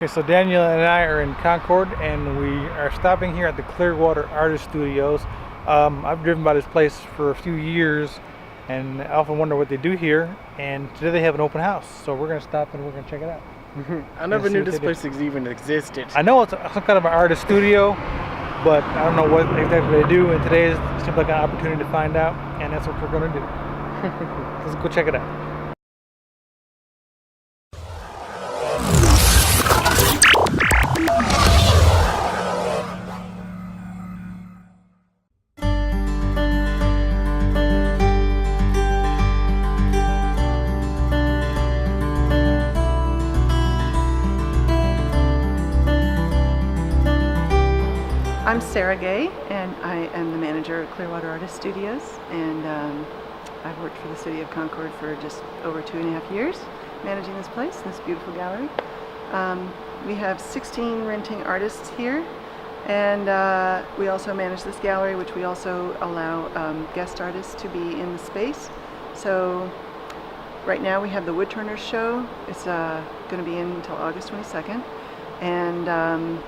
Okay, so Daniel and I are in Concord, and we are stopping here at the Clearwater Artist Studios. I've driven by this place for a few years, and I often wonder what they do here. And today they have an open house, so we're going to stop and we're going to check it out. I never knew this place even existed. I know it's some kind of an artist studio, but I don't know what exactly they do. And today seems like an opportunity to find out, and that's what we're going to do. Let's go check it out. I'm Sarah Gay, and I am the manager of Clearwater Artist Studios, and I've worked for the city of Concord for just over 2.5 years, managing this place, this beautiful gallery. We have 16 renting artists here, and we also manage this gallery, which we also allow guest artists to be in the space. So right now we have the Woodturners show. It's going to be in until August 22nd, and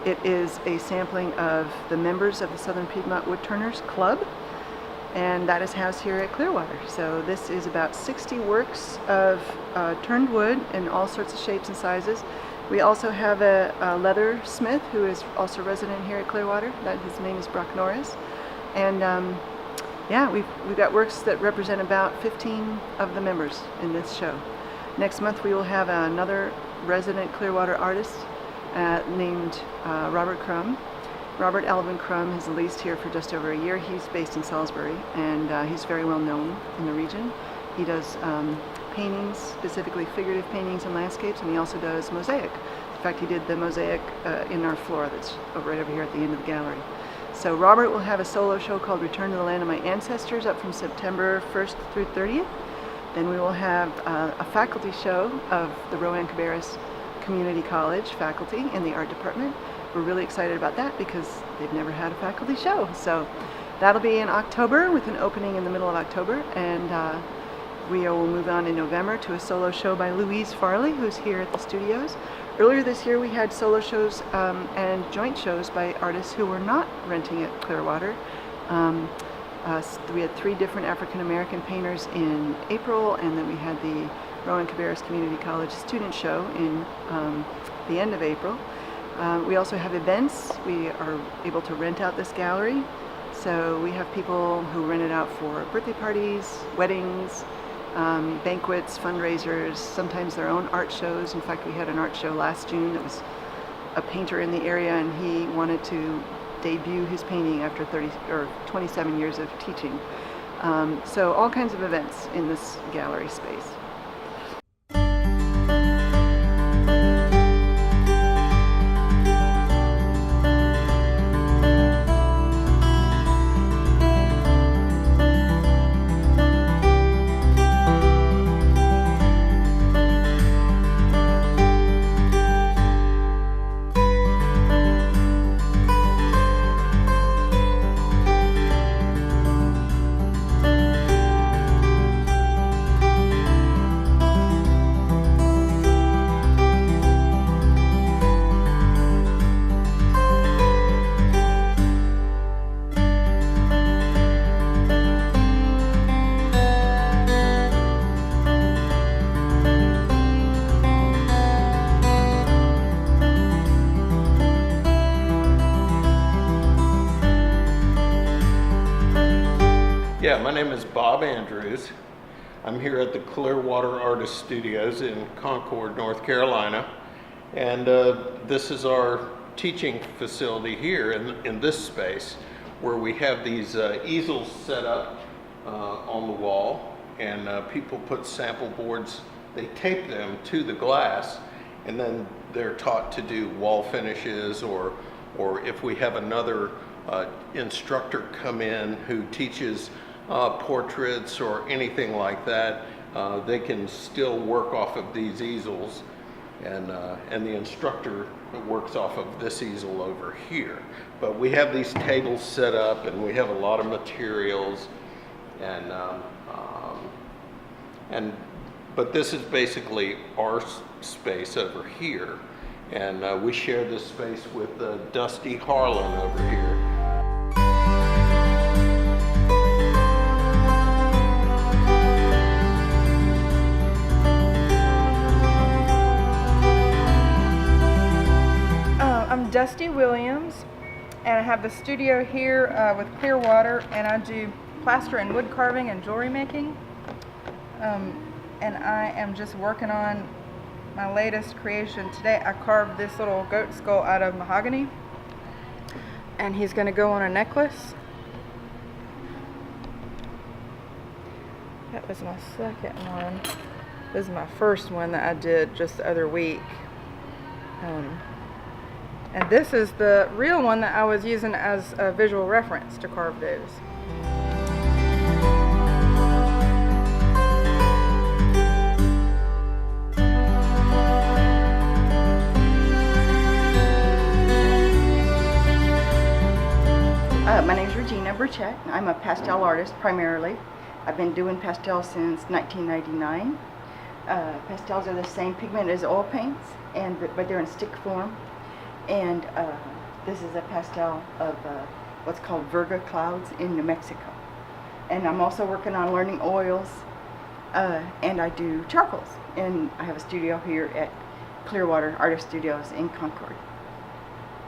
it is a sampling of the members of the Southern Piedmont Woodturners Club, and that is housed here at Clearwater. So this is about 60 works of turned wood in all sorts of shapes and sizes. We also have a leather smith who is also resident here at Clearwater. His name is Brock Norris. And yeah, we've got works that represent about 15 of the members in this show. Next month we will have another resident Clearwater artist named Robert Crum. Robert Alvin Crum has leased here for just over a year. He's based in Salisbury, and he's very well known in the region. He does paintings, specifically figurative paintings and landscapes, and he also does mosaic. In fact, he did the mosaic in our floor that's right over here at the end of the gallery. So Robert will have a solo show called Return to the Land of My Ancestors up from September 1st through 30th. Then we will have a faculty show of the Rowan Cabarrus Community College faculty in the art department. We're really excited about that because they've never had a faculty show. So that'll be in October with an opening in the middle of October, and we will move on in November to a solo show by Louise Farley, who's here at the studios. Earlier this year we had solo shows and joint shows by artists who were not renting at Clearwater. We had 3 different African American painters in April, and then we had the Rowan Cabarrus Community College student show in the end of April. We also have events. We are able to rent out this gallery. So we have people who rent it out for birthday parties, weddings, banquets, fundraisers, sometimes their own art shows. In fact, we had an art show last June that was a painter in the area, and he wanted to debut his painting after 27 years of teaching. So all kinds of events in this gallery space. Yeah, my name is Bob Andrews. I'm here at the Clearwater Artist Studios in Concord, North Carolina. And this is our teaching facility here in this space, where we have these easels set up on the wall, and people put sample boards, they tape them to the glass, and then they're taught to do wall finishes, or if we have another instructor come in who teaches portraits or anything like that, they can still work off of these easels, and the instructor works off of this easel over here. But we have these tables set up, and we have a lot of materials, but this is basically our space over here, And we share this space with Dusty Harlan over here. I'm Dusty Williams, and I have the studio here with Clearwater, and I do plaster and wood carving and jewelry making. And I am just working on my latest creation. Today I carved this little goat skull out of mahogany, and he's going to go on a necklace. That was my second one. This is my first one that I did just the other week. And this is the real one that I was using as a visual reference to carve those. My name is Regina Burchett. I'm a pastel artist primarily. I've been doing pastels since 1999. Pastels are the same pigment as oil paints, but they're in stick form. And this is a pastel of what's called Virga clouds in New Mexico. And I'm also working on learning oils, and I do charcoals. And I have a studio here at Clearwater Artist Studios in Concord.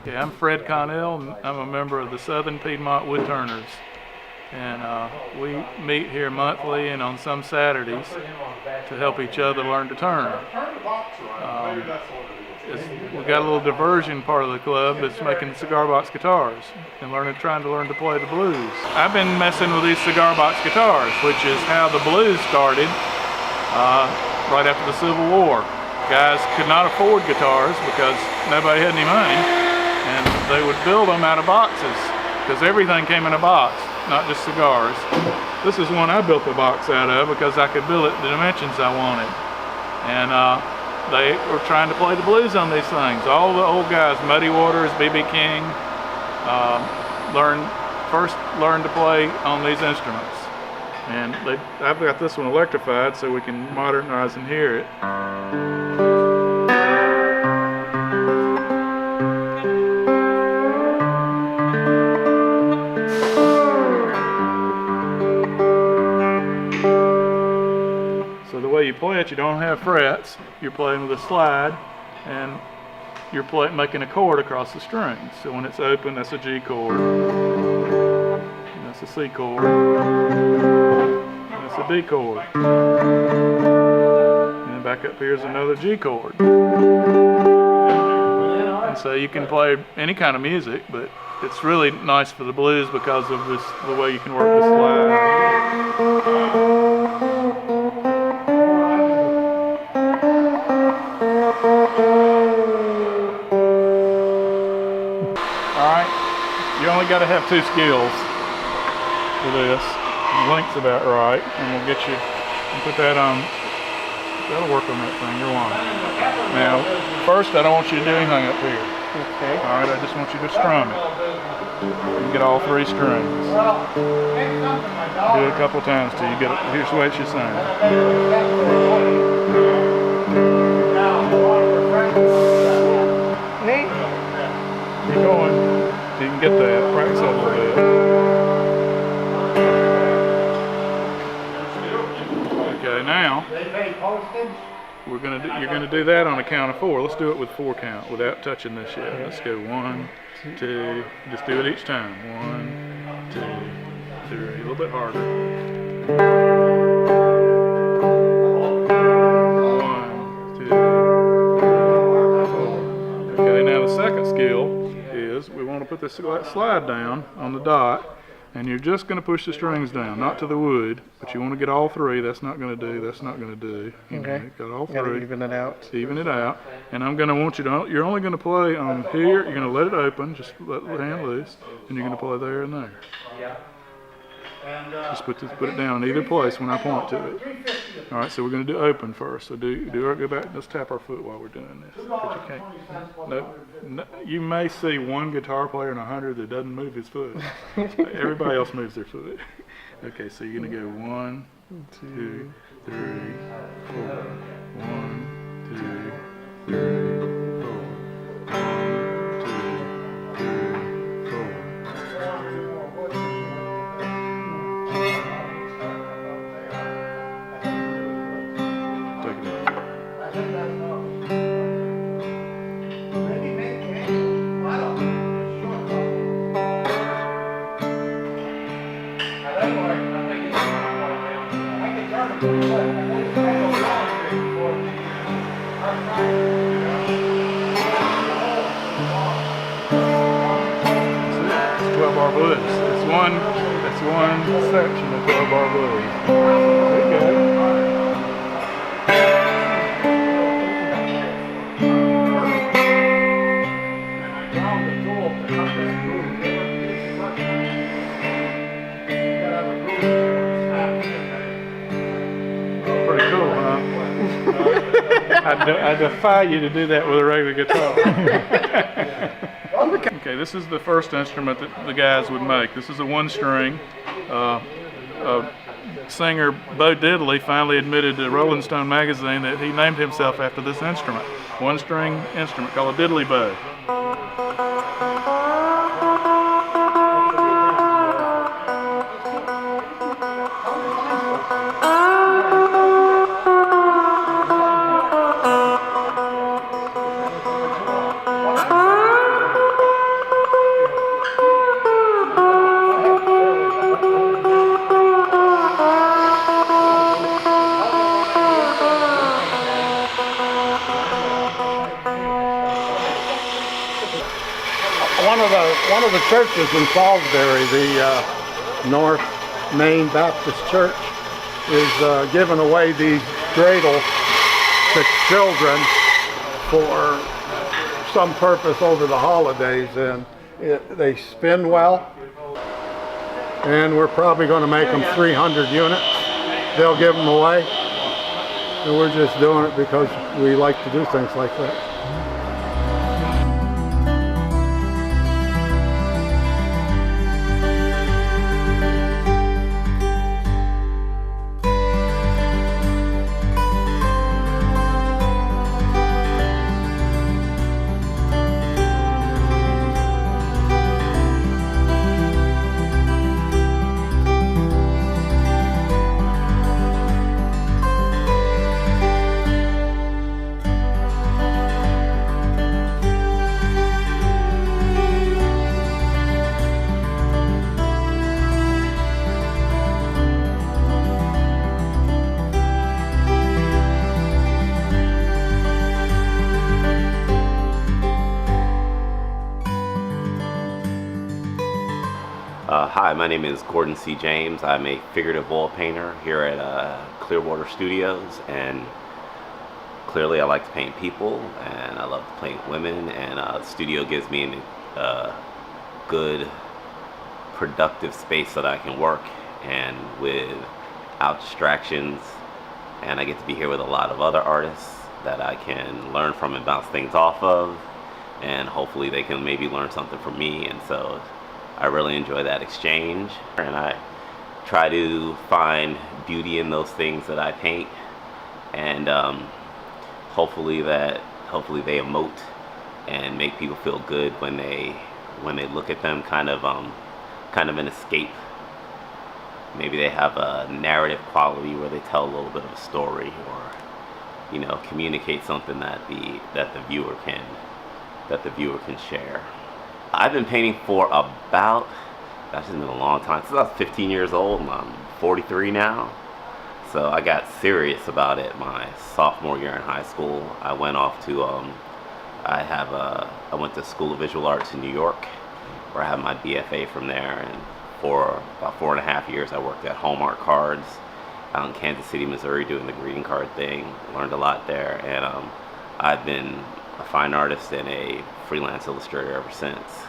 Yeah, I'm Fred Connell, and I'm a member of the Southern Piedmont Woodturners. And we meet here monthly and on some Saturdays to help each other learn to turn. We've got a little diversion part of the club that's making cigar box guitars and trying to learn to play the blues. I've been messing with these cigar box guitars, which is how the blues started right after the Civil War. Guys could not afford guitars because nobody had any money, and they would build them out of boxes because everything came in a box, not just cigars. This is one I built the box out of because I could build it the dimensions I wanted. And they were trying to play the blues on these things. All the old guys, Muddy Waters, B.B. King, first learned to play on these instruments. And I've got this one electrified so we can modernize and hear it. You play it, you don't have frets. You're playing with a slide, and you're making a chord across the strings. So when it's open, that's a G chord, and that's a C chord, and that's a D chord, and then back up here is another G chord. And so you can play any kind of music, but it's really nice for the blues because of the way you can work the slide. You only got to have 2 skills for this. The length's about right, and we'll get you and put that on. That'll work on that finger one. Now, first, I don't want you to do anything up here. Okay. All right, I just want you to strum it. You get all 3 strings. Do it a couple times till you get it. Here's the way it should sound. Keep going. You can get that. Practice that a little bit. Okay, now you're gonna do that on a count of 4. Let's do it with 4 count without touching this yet. Let's go 1, 2. Just do it each time. 1, 2, 3. A little bit harder. 1, 2, 3, 4. Okay, now the second skill is we want to put this slide down on the dot, and you're just going to push the strings down, not to the wood, but you want to get all 3. That's not going to do. That's not going to do. Okay. Got all 3. Gotta even it out. Even it out. And I'm going to want you to. You're only going to play on here. You're going to let it open. Just let the hand loose, and you're going to play there and there. Just put it down in either place when I point to it. All right, so we're going to do open first. So go back. Let's tap our foot while we're doing this. But you can't. No, you may see one guitar player in 100 that doesn't move his foot. Everybody else moves their foot. Okay, so you're going to go 1, 2, 3, 4. 1, 2, 3, 4. blues. It's one section of 12-bar blues. There you go. Pretty cool, huh? I defy you to do that with a regular guitar. Okay, this is the first instrument that the guys would make. This is a one-string. Singer Bo Diddley finally admitted to Rolling Stone magazine that he named himself after this instrument. One-string instrument called a diddley bow. One of the churches in Salisbury, the North Main Baptist Church, is giving away these dreidels to children for some purpose over the holidays, and they spin well, and we're probably going to make them 300 units. They'll give them away, and we're just doing it because we like to do things like that. Hi, my name is Gordon C. James. I'm a figurative oil painter here at Clearwater Studios, and clearly I like to paint people and I love to paint women, and the studio gives me a good productive space that I can work and without distractions, and I get to be here with a lot of other artists that I can learn from and bounce things off of, and hopefully they can maybe learn something from me. And so I really enjoy that exchange, and I try to find beauty in those things that I paint, and hopefully they emote and make people feel good when they look at them. Kind of an escape. Maybe they have a narrative quality where they tell a little bit of a story, or communicate something that the viewer can share. I've been painting for about, gosh, it's been a long time, since I was 15 years old, and I'm 43 now. So I got serious about it my sophomore year in high school. I went off to, I went to School of Visual Arts in New York, where I have my BFA from there, and for about 4.5 years I worked at Hallmark Cards out in Kansas City, Missouri, doing the greeting card thing. Learned a lot there, and I've been a fine artist and a freelance illustrator ever since.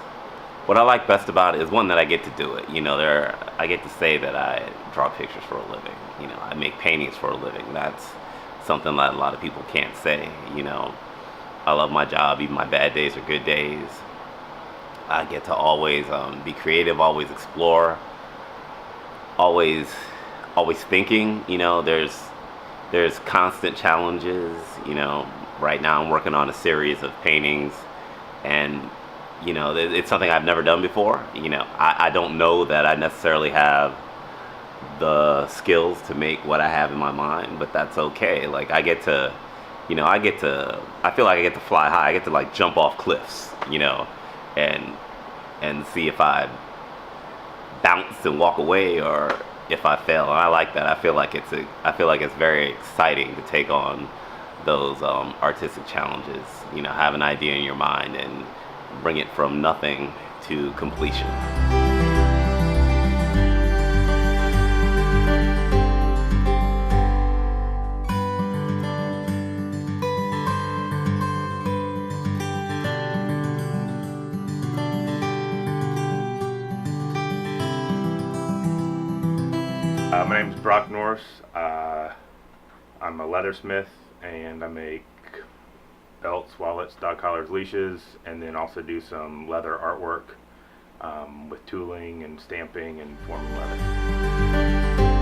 What I like best about it is, one, that I get to do it. I get to say that I draw pictures for a living. I make paintings for a living. That's something that a lot of people can't say. I love my job, even my bad days or good days. I get to always be creative, always explore, always thinking. There's constant challenges. Right now I'm working on a series of paintings, and it's something I've never done before. I don't know that I necessarily have the skills to make what I have in my mind, but that's okay. Like, I feel like I get to fly high. I get to jump off cliffs, and see if I bounce and walk away, or if I fail. And I like that. I feel like it's very exciting to take on those artistic challenges. Have an idea in your mind and bring it from nothing to completion. My name is Brock Norris. I'm a leathersmith, and I make belts, wallets, dog collars, leashes, and then also do some leather artwork with tooling and stamping and forming leather.